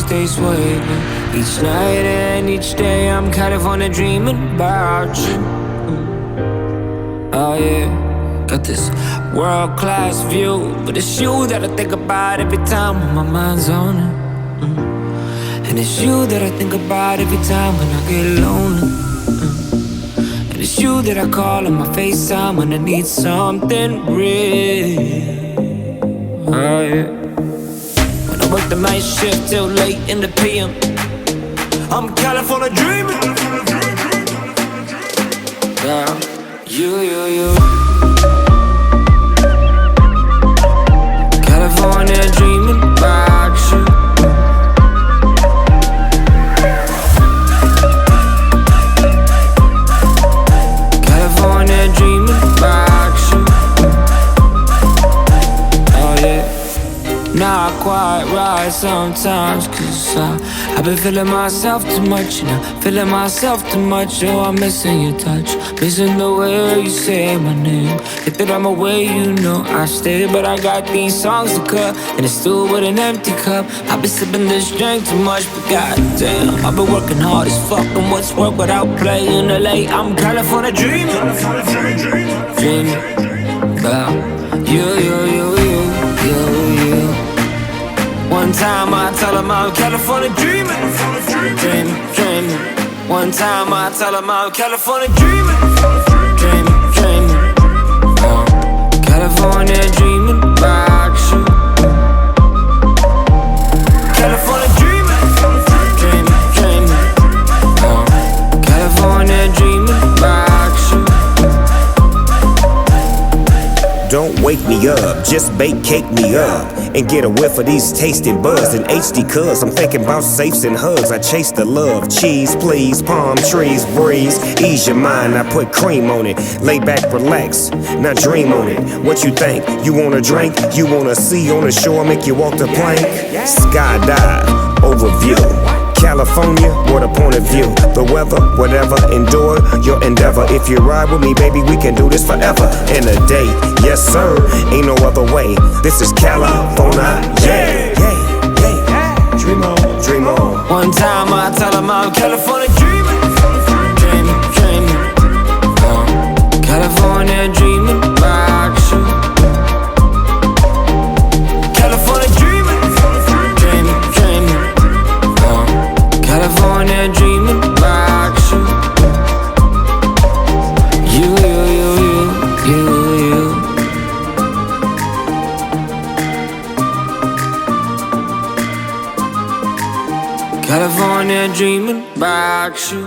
these days waiting. Each night and each day I'm California dreaming about you. Oh yeah, got this world-class view, but it's you that I think about every time when my mind's on it. And it's you that I think about every time when I get lonely. And it's you that I call on my FaceTime when I need something real. Oh yeah. When I work the night shift till late in the PM, I'm California dreaming. Yeah, you. California dreaming about you. California dreaming about you. Oh yeah. Not quite right sometimes, cause I've been feeling myself too much, you know, feeling myself too much. Oh, I'm missing your touch, missing the way you say my name. If that I'm away, you know I stay, but I got these songs to cut, and it's still with an empty cup. I've been sipping this drink too much, but goddamn, I've been working hard as fuck, and what's work without playing the late? I'm California dreaming, dreaming about you. One time I tell him I'm California dreaming. One time I tell him I'm California dreaming. California dreaming about you. California dreaming. California dreaming about you. Don't wake me up, just bake cake me up and get a whiff of these tasty buds in HD, cuz I'm thinking about safes and hugs. I chase the love, cheese please, palm trees, breeze, ease your mind. I put cream on it, lay back, relax, now dream on it. What you think? You wanna drink? You wanna see on the shore, make you walk the plank? Skydive, overview, California, what a point of view. The weather, whatever, endure your endeavor. If you ride with me, baby, we can do this forever. In a day, yes sir, ain't no other way. This is California, yeah. Dream on, dream on. One time I tell him I'm California dreaming. California dreaming about you. California dreaming. California dreaming about you. You. California dreaming about you.